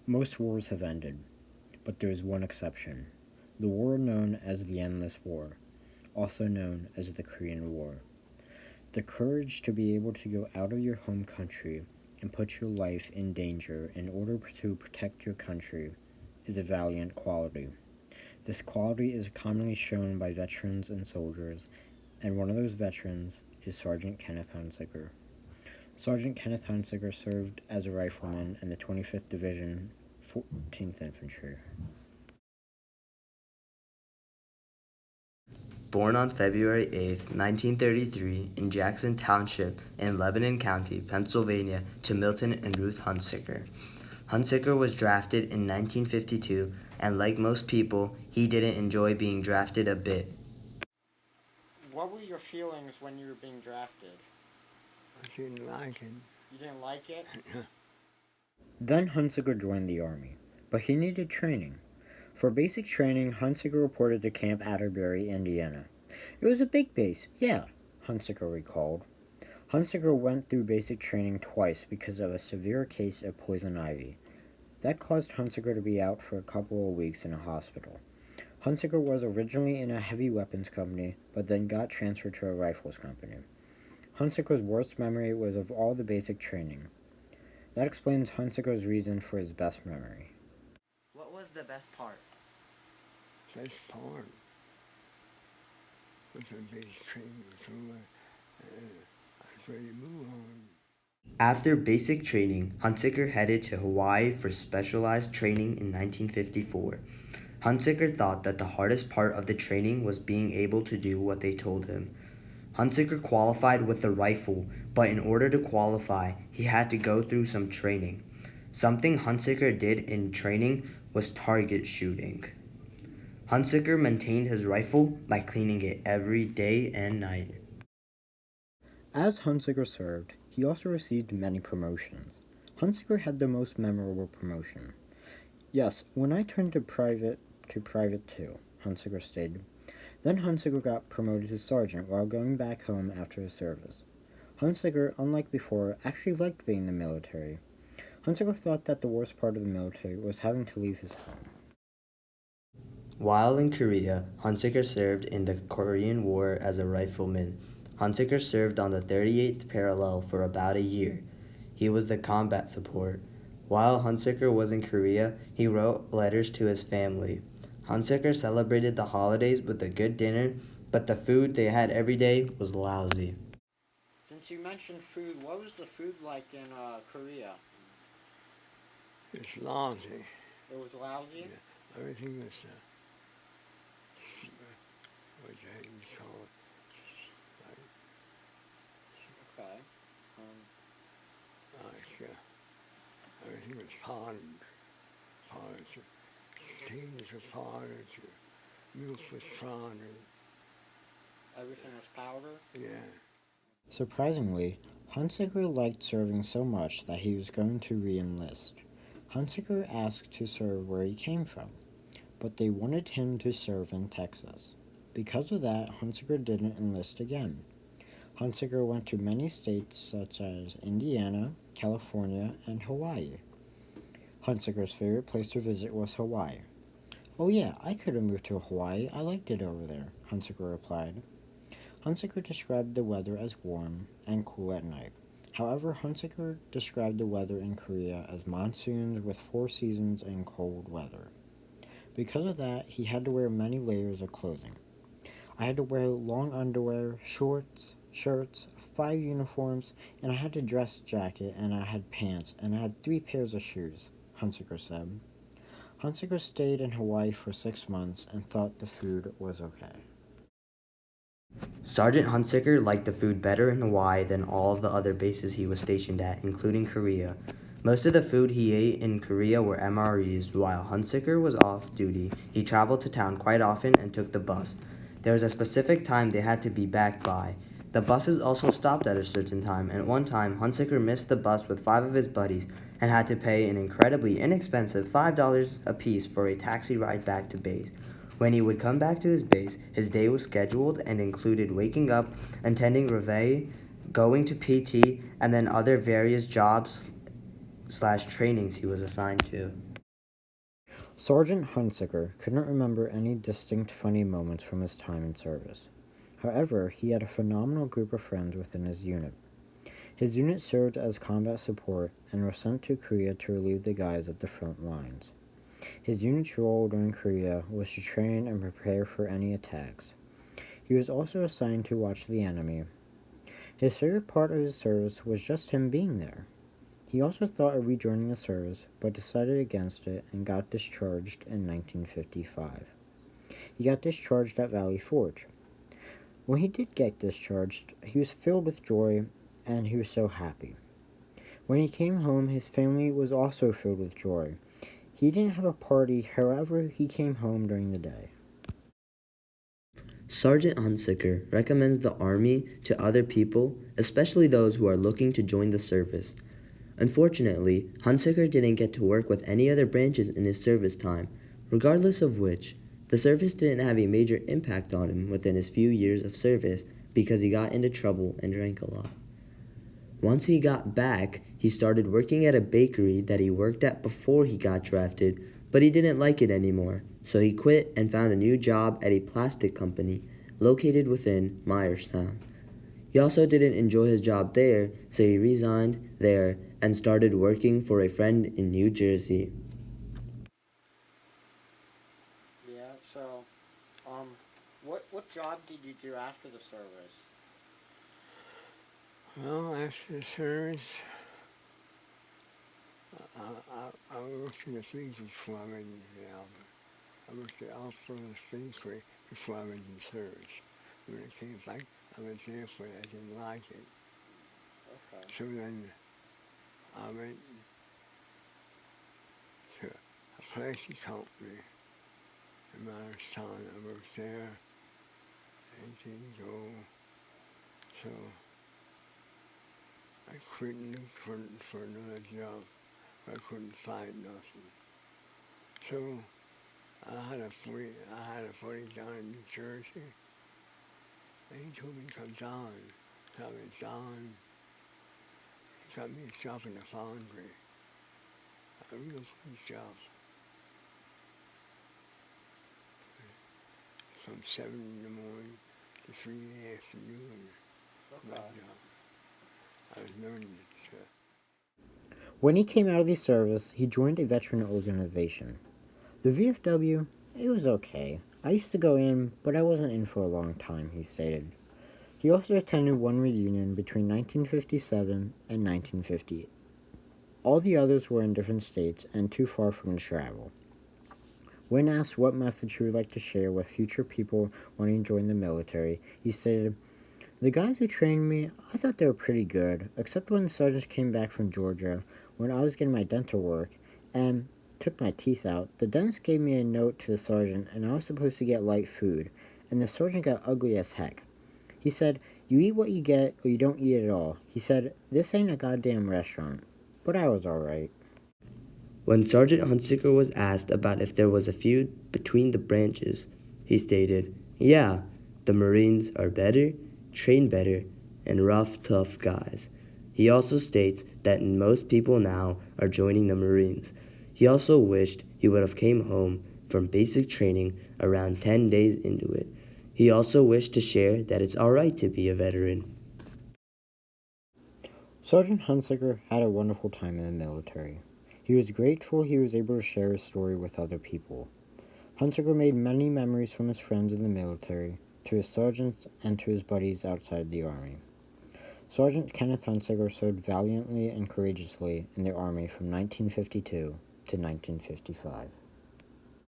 Most wars have ended, but there is one exception. The war known as the Endless War, also known as the Korean War. The courage to be able to go out of your home country and put your life in danger in order to protect your country is a valiant quality. This quality is commonly shown by veterans and soldiers, and one of those veterans is Sergeant Kenneth Hunsicker. Sergeant Kenneth Hunsicker served as a rifleman in the 25th Division, 14th Infantry. Born on February 8, 1933, in Jackson Township in Lebanon County, Pennsylvania, to Milton and Ruth Hunsicker. Hunsicker was drafted in 1952, and like most people, he didn't enjoy being drafted a bit. What were your feelings when you were being drafted? I didn't like it. You didn't like it? Then Hunsicker joined the Army, but he needed training. For basic training, Hunsicker reported to Camp Atterbury, Indiana. It was a big base, yeah, Hunsicker recalled. Hunsicker went through basic training twice because of a severe case of poison ivy. That caused Hunsicker to be out for a couple of weeks in a hospital. Hunsicker was originally in a heavy weapons company, but then got transferred to a rifles company. Hunsicker's worst memory was of all the basic training. That explains Hunsicker's reason for his best memory. What was the best part? Best part was a base training, so I was ready to move on. After basic training, Hunsicker headed to Hawaii for specialized training in 1954. Hunsicker thought that the hardest part of the training was being able to do what they told him. Hunsicker qualified with the rifle, but in order to qualify, he had to go through some training. Something Hunsicker did in training was target shooting. Hunsicker maintained his rifle by cleaning it every day and night. As Hunsicker served, he also received many promotions. Hunsicker had the most memorable promotion. Yes, when I turned to private too, Hunsicker stated. Then Hunsicker got promoted to sergeant while going back home after his service. Hunsicker, unlike before, actually liked being in the military. Hunsicker thought that the worst part of the military was having to leave his home. While in Korea, Hunsicker served in the Korean War as a rifleman. Hunsicker served on the 38th parallel for about a year. He was the combat support. While Hunsicker was in Korea, he wrote letters to his family. Hunsicker celebrated the holidays with a good dinner, but the food they had every day was lousy. Since you mentioned food, what was the food like in Korea? It's lousy. It was lousy? Yeah. Everything was, what you call it, Okay. like everything was potted. Teams were potted, milk was potted. Everything was powder? Yeah. Surprisingly, Hunsicker liked serving so much that he was going to re-enlist. Hunsicker asked to serve where he came from, but they wanted him to serve in Texas. Because of that, Hunsicker didn't enlist again. Hunsicker went to many states such as Indiana, California, and Hawaii. Hunsicker's favorite place to visit was Hawaii. Oh yeah, I could have moved to Hawaii. I liked it over there, Hunsicker replied. Hunsicker described the weather as warm and cool at night. However, Hunsicker described the weather in Korea as monsoons with 4 seasons and cold weather. Because of that, he had to wear many layers of clothing. I had to wear long underwear, shorts, shirts, 5 uniforms, and I had a dress jacket, and I had pants, and I had 3 pairs of shoes, Hunsicker said. Hunsicker stayed in Hawaii for 6 months and thought the food was okay. Sergeant Hunsicker liked the food better in Hawaii than all of the other bases he was stationed at, including Korea. Most of the food he ate in Korea were MREs. While Hunsicker was off duty, he traveled to town quite often and took the bus. There was a specific time they had to be back by. The buses also stopped at a certain time, and at one time, Hunsicker missed the bus with 5 of his buddies and had to pay an incredibly inexpensive $5 apiece for a taxi ride back to base. When he would come back to his base, his day was scheduled and included waking up, attending reveille, going to PT, and then other various jobs/trainings he was assigned to. Sergeant Hunsicker couldn't remember any distinct funny moments from his time in service. However, he had a phenomenal group of friends within his unit. His unit served as combat support and was sent to Korea to relieve the guys at the front lines. His unit's role during Korea was to train and prepare for any attacks. He was also assigned to watch the enemy. His favorite part of his service was just him being there. He also thought of rejoining the service, but decided against it and got discharged in 1955. He got discharged at Valley Forge. When he did get discharged, he was filled with joy and he was so happy. When he came home, his family was also filled with joy. He didn't have a party, however, he came home during the day. Sergeant Hunsicker recommends the Army to other people, especially those who are looking to join the service. Unfortunately, Hunsicker didn't get to work with any other branches in his service time, regardless of which, the service didn't have a major impact on him within his few years of service because he got into trouble and drank a lot. Once he got back, he started working at a bakery that he worked at before he got drafted, but he didn't like it anymore, so he quit and found a new job at a plastic company located within Myerstown. He also didn't enjoy his job there, so he resigned there and started working for a friend in New Jersey. Yeah. So, what job did you do after the service? Well, after the service, I worked in the fields before I went into the army. I worked at also in the bakery before I went in service. When I came back, I went there for it. I didn't like it. Okay. So then I went to a plastic company in Myerstown. I worked there. It didn't go. So I quit and looked for another job. I couldn't find nothing. So I had a buddy down in New Jersey, and he told me to come down. So I went down. He got me a job in the foundry, a real good job, from 7 in the morning to 3 in the afternoon. My Okay. job. I was learning it. When he came out of the service, he joined a veteran organization. The VFW, it was okay. I used to go in, but I wasn't in for a long time, he stated. He also attended one reunion between 1957 and 1958. All the others were in different states and too far from to travel. When asked what message he would like to share with future people wanting to join the military, he stated, "The guys who trained me, I thought they were pretty good, except when the sergeants came back from Georgia when I was getting my dental work and took my teeth out. The dentist gave me a note to the sergeant and I was supposed to get light food, and the sergeant got ugly as heck. He said, 'You eat what you get or you don't eat at all.' He said, 'This ain't a goddamn restaurant.' But I was alright." When Sergeant Hunsicker was asked about if there was a feud between the branches, he stated, "Yeah, the Marines are better, train better, and rough, tough guys." He also states that most people now are joining the Marines. He also wished he would have came home from basic training around 10 days into it. He also wished to share that it's alright to be a veteran. Sergeant Hunsicker had a wonderful time in the military. He was grateful he was able to share his story with other people. Hunsicker made many memories from his friends in the military, to his sergeants, and to his buddies outside the Army. Sergeant Kenneth Hunsicker served valiantly and courageously in the Army from 1952 to 1955.